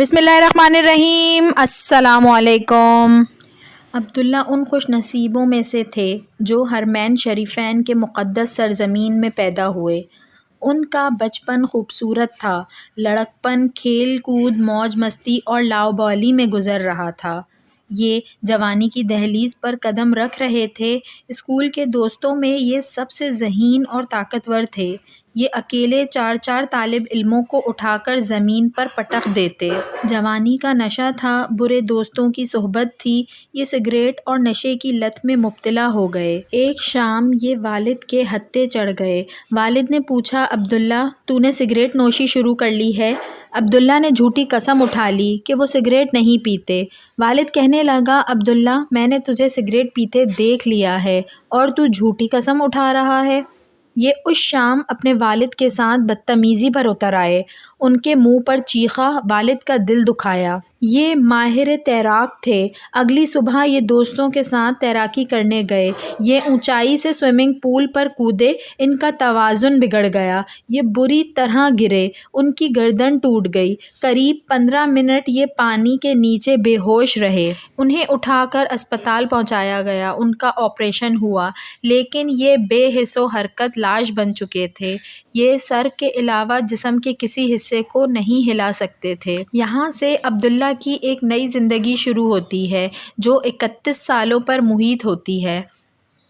बिस्मिल्लाहिर्रहमानिर्रहीम। अस्सलाम वालेकुम। अब्दुल्ला उन खुश नसीबों में से थे जो हरमैन शरीफैन के मुक़द्दस सरज़मीन में पैदा हुए। उनका बचपन खूबसूरत था, लड़कपन खेल कूद मौज मस्ती और लाउबाली में गुज़र रहा था। ये जवानी की दहलीज पर कदम रख रहे थे। स्कूल के दोस्तों में ये सबसे ज़हीन और ताकतवर थे। ये अकेले चार चार तालिब इल्मों को उठाकर ज़मीन पर पटक देते। जवानी का नशा था, बुरे दोस्तों की सोहबत थी। ये सिगरेट और नशे की लत में मुब्तला हो गए। एक शाम ये वालिद के हत्थे चढ़ गए। वालिद ने पूछा, अब्दुल्ला तूने सिगरेट नोशी शुरू कर ली है? अब्दुल्ला ने झूठी कसम उठा ली कि वो सिगरेट नहीं पीते। वालिद कहने लगा, अब्दुल्ला मैंने तुझे सिगरेट पीते देख लिया है और तू झूठी कसम उठा रहा है। ये उस शाम अपने वालिद के साथ बदतमीज़ी पर उतर आए। उनके मुंह पर चीखा, वालिद का दिल दुखाया। ये माहिर तैराक थे। अगली सुबह ये दोस्तों के साथ तैराकी करने गए। ये ऊंचाई से स्विमिंग पूल पर कूदे। इनका तवाज़ुन बिगड़ गया। ये बुरी तरह गिरे। उनकी गर्दन टूट गई। करीब 15 मिनट ये पानी के नीचे बेहोश रहे। उन्हें उठाकर अस्पताल पहुंचाया गया। उनका ऑपरेशन हुआ, लेकिन ये बेहिस्सो हरकत लाश बन चुके थे। ये सर के अलावा जिस्म के किसी हिस्से को नहीं हिला सकते थे। यहाँ से अब्दुल्ला की एक नई ज़िंदगी शुरू होती है जो 31 सालों पर मुहित होती है।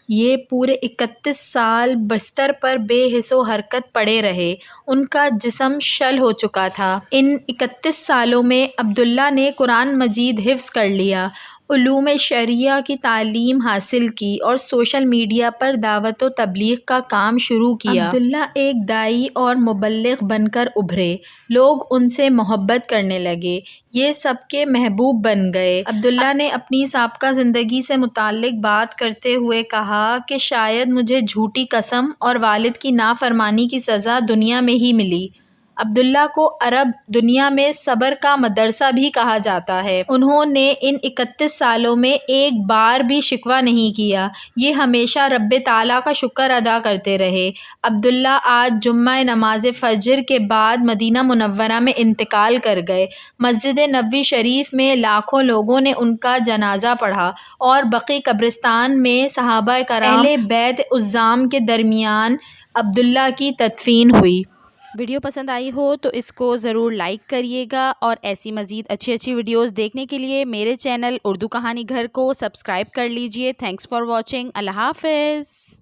ये पूरे 31 साल बिस्तर पर बेहिस्सो हरकत पड़े रहे। उनका जिस्म शल हो चुका था। इन 31 सालों में अब्दुल्ला ने कुरान मजीद हिफ्ज़ कर लिया, उलूम शरिया की तालीम हासिल की और सोशल मीडिया पर दावत व तबलीग का काम शुरू किया। अब्दुल्ला एक दाई और मुबल्लिग बनकर उभरे। लोग उनसे मोहब्बत करने लगे। ये सबके महबूब बन गए। अब्दुल्ला ने अपनी साबका ज़िंदगी से मुताल्लिक बात करते हुए कहा कि शायद मुझे झूठी कसम और वालिद की नाफरमानी की सज़ा दुनिया में ही मिली। अब्दुल्ला को अरब दुनिया में सब्र का मदरसा भी कहा जाता है। उन्होंने इन 31 सालों में एक बार भी शिकवा नहीं किया। ये हमेशा रब्बे ताला का शुक्र अदा करते रहे। अब्दुल्ला आज जुम्मा नमाज फ़जर के बाद मदीना मुनव्वरा में इंतकाल कर गए। मस्जिद नबवी शरीफ में लाखों लोगों ने उनका जनाजा पढ़ा और बकी कब्रिस्तान में सहाबा कराम अहले बैत उज़्ज़ाम के दरमियान अब्दुल्ला की तदफीन हुई। वीडियो पसंद आई हो तो इसको ज़रूर लाइक करिएगा और ऐसी मज़ीद अच्छी वीडियोस देखने के लिए मेरे चैनल उर्दू कहानी घर को सब्सक्राइब कर लीजिए। Thanks for watching. अल्लाह हाफ़िज़।